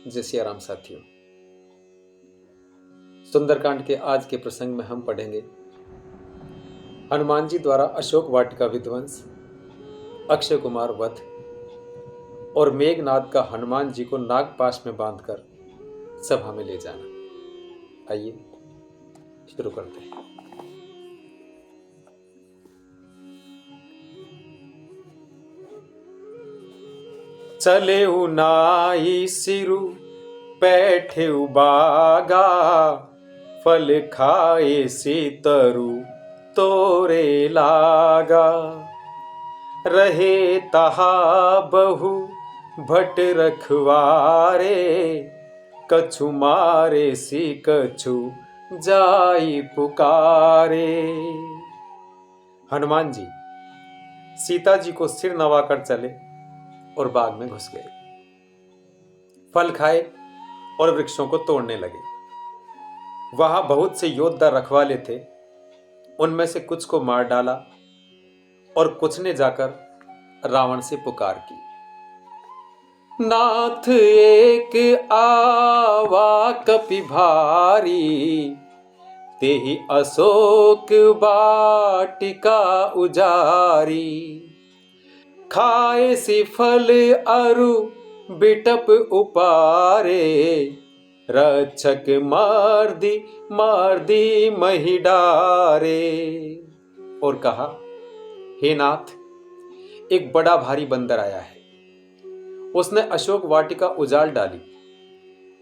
जय सिया राम साथियों। सुंदरकांड के आज के प्रसंग में हम पढ़ेंगे हनुमान जी द्वारा अशोक वाटिका विध्वंस, अक्षय कुमार वध और मेघनाद का हनुमान जी को नागपाश में बांधकर सभा में ले जाना। आइए शुरू करते हैं। चले नाई सिरु बैठे बागा, फल खाए सीतरु तोरे लागा। रहे तहा बहु भट रखवारे, कछु मारे सी कछु जाई पुकारे। हनुमान जी सीता जी को सिर नवाकर चले और बाग में घुस गए। फल खाए और वृक्षों को तोड़ने लगे। वहां बहुत से योद्धा रखवाले थे, उनमें से कुछ को मार डाला और कुछ ने जाकर रावण से पुकार की, नाथ एक आवा कपि भारी, तेहि अशोक वाटिका उजारी। खाए सी फल अरु बिटप उपारे, रक्षक मार दी मही डारे। और कहा, हे नाथ, एक बड़ा भारी बंदर आया है। उसने अशोक वाटिका उजाड़ डाली,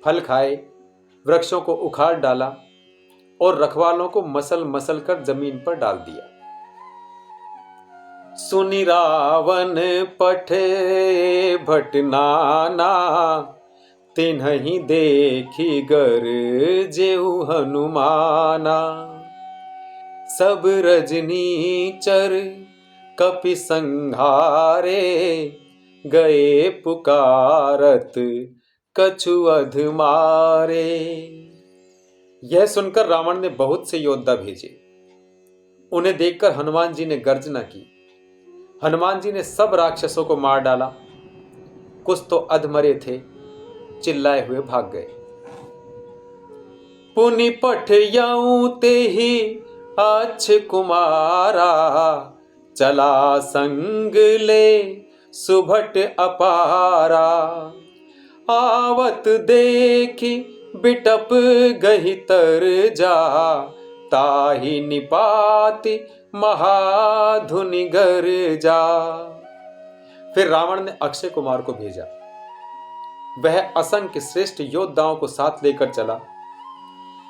फल खाए, वृक्षों को उखाड़ डाला और रखवालों को मसल मसल कर जमीन पर डाल दिया। सुनि रावण पठे भट नाना, तिन्हि देखी गर जेऊ हनुमाना। सब रजनी चर कपि संघारे, गए पुकारत कछु अध मारे। यह सुनकर रावण ने बहुत से योद्धा भेजे। उन्हें देखकर हनुमान जी ने गर्जना की। हनुमान जी ने सब राक्षसों को मार डाला। कुछ तो अधमरे थे, चिल्लाए हुए भाग गए। पुनि पठयऊ तेहि अक्षय कुमारा, चला संग ले सुभट अपारा। आवत देखी बिटप गही तर जा, ताहि निपाति महाधुनि गर जा। फिर रावण ने अक्षय कुमार को भेजा। वह असंख्य श्रेष्ठ योद्धाओं को साथ लेकर चला।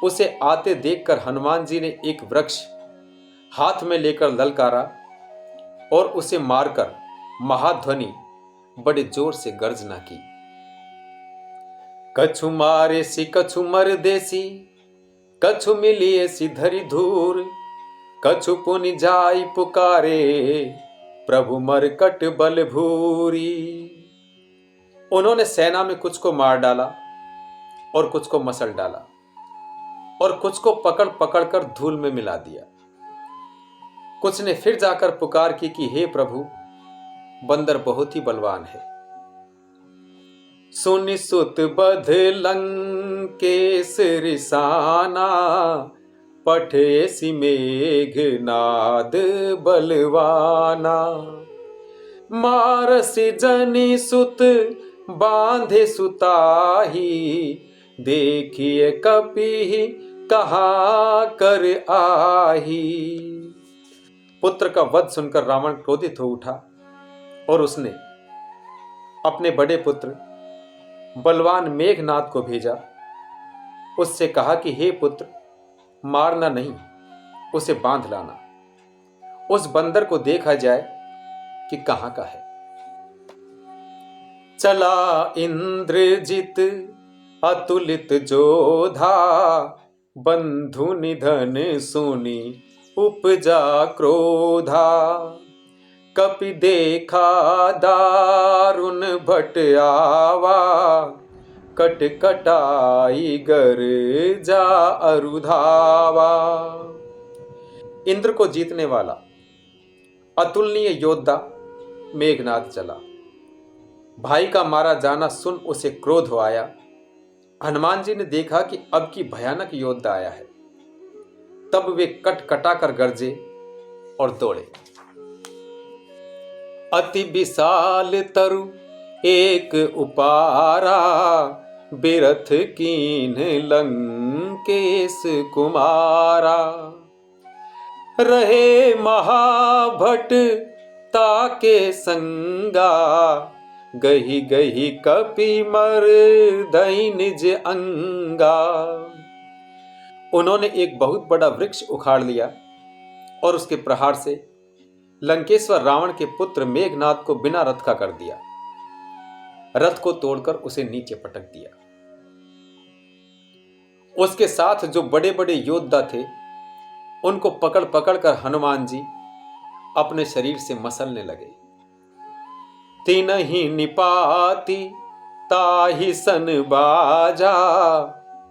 उसे आते देखकर हनुमान जी ने एक वृक्ष हाथ में लेकर ललकारा और उसे मारकर महाध्वनि बड़े जोर से गर्जना की। कछु मारे सी कछु मर देसी, कछु मिलिए सी धरी धूर। कछु पुनि जाई पुकारे, प्रभु मरकट बल भूरी। उन्होंने सेना में कुछ को मार डाला और कुछ को मसल डाला और कुछ को पकड़ पकड़ कर धूल में मिला दिया। कुछ ने फिर जाकर पुकार की कि हे प्रभु, बंदर बहुत ही बलवान है। सुनि सुत बध लंकेश रिसाना, पठे सी मेघनाद बलवाना। मारसी जनि सुत बांधे सुताही, देखिए कपि कहा कर आही। पुत्र का वध सुनकर रावण क्रोधित हो उठा और उसने अपने बड़े पुत्र बलवान मेघनाद को भेजा। उससे कहा कि हे पुत्र, मारना नहीं, उसे बांध लाना। उस बंदर को देखा जाए कि कहां का है। चला इंद्रजित अतुलित जोधा, बंधु निधन सुनी उपजा क्रोधा। कपि देखा दारुण भट आवा, कट कटाई गर जा अरुधावा। इंद्र को जीतने वाला अतुलनीय योद्धा मेघनाद चला। भाई का मारा जाना सुन उसे क्रोध हो आया हनुमान जी ने देखा कि अब की भयानक योद्धा आया है। तब वे कट कटा कर गरजे और दौड़े। अति विशाल तरु एक उपारा, बिरथ कीन लंकेश कुमारा। रहे महाभट ताके संगा, गही गही कपि मर दई निज अंगा। उन्होंने एक बहुत बड़ा वृक्ष उखाड़ लिया और उसके प्रहार से लंकेश्वर रावण के पुत्र मेघनाद को बिना रथ का कर दिया। रथ को तोड़कर उसे नीचे पटक दिया। उसके साथ जो बड़े बड़े योद्धा थे उनको पकड़ पकड़ कर हनुमान जी अपने शरीर से मसलने लगे। तीनहि निपाति ताहि सन बाजा,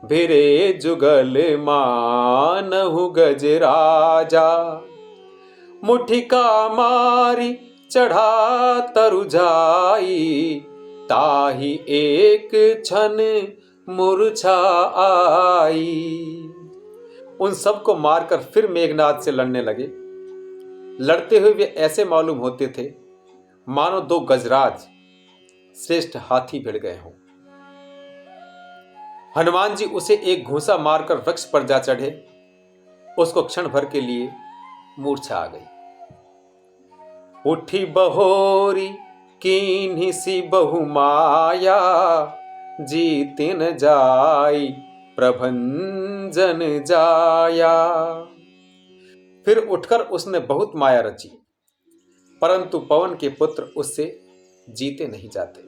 भिरे जुगल मानहु गजराजा। मुठिका मारी चढ़ा तरु जाई, ताहि एक क्षण मूर्छा आई। उन सबको मारकर फिर मेघनाद से लड़ने लगे। लड़ते हुए वे ऐसे मालूम होते थे मानो दो गजराज श्रेष्ठ हाथी भिड़ गए हों। हनुमान जी उसे एक घूंसा मारकर वृक्ष पर जा चढ़े। उसको क्षण भर के लिए मूर्छा आ गई। उठी बहोरी कीन्ही सी बहु माया, जीतिन जाई प्रभंजन जाया। फिर उठकर उसने बहुत माया रची, परंतु पवन के पुत्र उससे जीते नहीं जाते।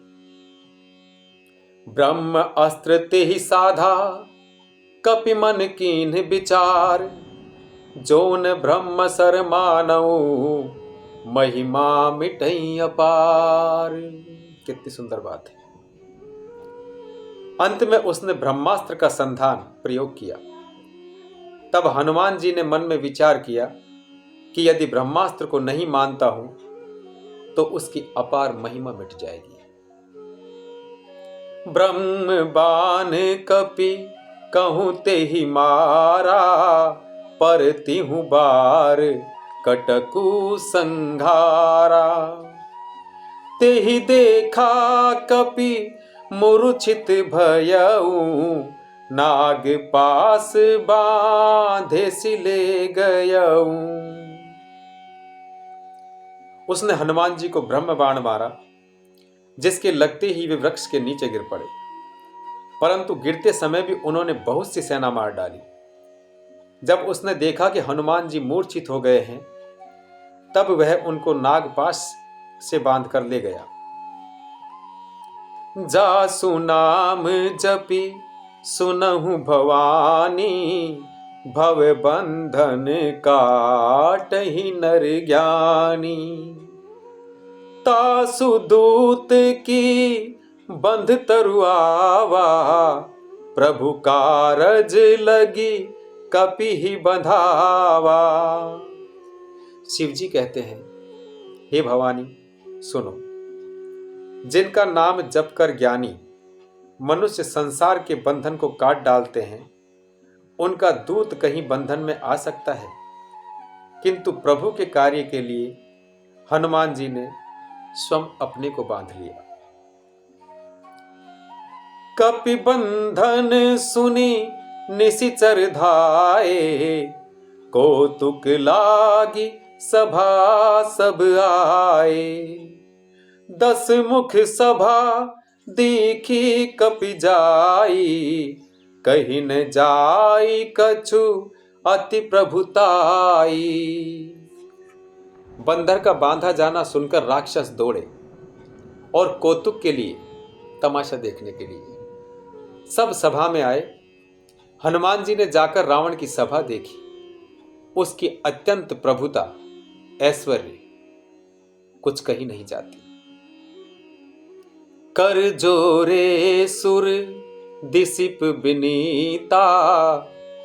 ब्रह्म अस्त्र ते ही साधा, कपि मन कीन्ह विचार। जोन ब्रह्म सर मानऊ, महिमा मिटई अपार। कितनी सुंदर बात है। अंत में उसने ब्रह्मास्त्र का संधान प्रयोग किया। तब हनुमान जी ने मन में विचार किया कि यदि ब्रह्मास्त्र को नहीं मानता हूं तो उसकी अपार महिमा मिट जाएगी। ब्रह्म बाण कपि कहूं ते ही मारा, पर तिहु बार कटकु संघारा। ते ही देखा कपि मूर्छित भयऊ, नाग पास बांधे सिले गयऊ। उसने हनुमान जी को ब्रह्म बाण मारा, जिसके लगते ही वे वृक्ष के नीचे गिर पड़े। परंतु गिरते समय भी उन्होंने बहुत सी सेना मार डाली। जब उसने देखा कि हनुमान जी मूर्छित हो गए हैं, तब वह उनको नागपाश से बांध कर ले गया। जासु नाम जपि सुनहु भवानी, भव बंधन काटहि नर ज्ञानी। तासु दूत की बंध तरुआवा, प्रभु कारज लगी कपि ही बंधावा। शिव जी कहते हैं, हे भवानी सुनो, जिनका नाम जप कर ज्ञानी मनुष्य संसार के बंधन को काट डालते हैं, उनका दूत कहीं बंधन में आ सकता है। किंतु प्रभु के कार्य के लिए हनुमान जी ने स्वयं अपने को बांध लिया। कपि बंधन सुनी निशिचर धाये, कौतुक लागी सभा सब आए। 10 मुख सभा देखी कपि जाई, कहीं न जाई कछु अति प्रभुताई। बंदर का बांधा जाना सुनकर राक्षस दौड़े और कौतुक के लिए, तमाशा देखने के लिए सब सभा में आए। हनुमान जी ने जाकर रावण की सभा देखी। उसकी अत्यंत प्रभुता, ऐश्वर्य कुछ कही नहीं जाती। कर जोरे सुर दिसिप बिनीता,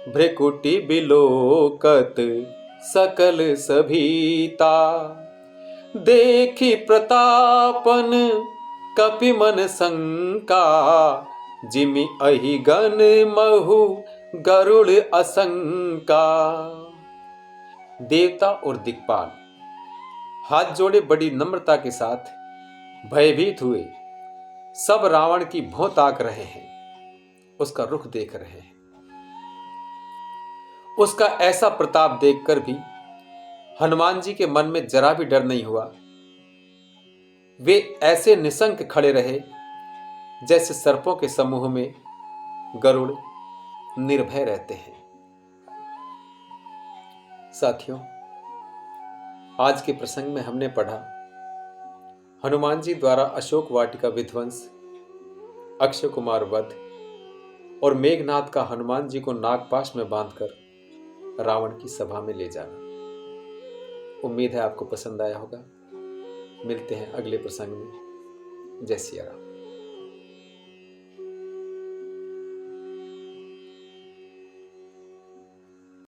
भ्रिकुटी बिलोकत सकल सभीता। देखी प्रतापन कपि मन शंका, जिमि अहि गन महु गरुड़ असंका। देवता और दिक्पाल हाथ जोड़े बड़ी नम्रता के साथ भयभीत हुए सब रावण की भौं ताक रहे हैं, उसका रुख देख रहे हैं। उसका ऐसा प्रताप देखकर भी हनुमान जी के मन में जरा भी डर नहीं हुआ। वे ऐसे निशंक खड़े रहे जैसे सर्पों के समूह में गरुड़ निर्भय रहते हैं। साथियों, आज के प्रसंग में हमने पढ़ा हनुमान जी द्वारा अशोक वाटिका विध्वंस, अक्षय कुमार वध और मेघनाद का हनुमान जी को नागपाश में बांधकर रावण की सभा में ले जाना। उम्मीद है आपको पसंद आया होगा। मिलते हैं अगले प्रसंग में। जय सिया राम।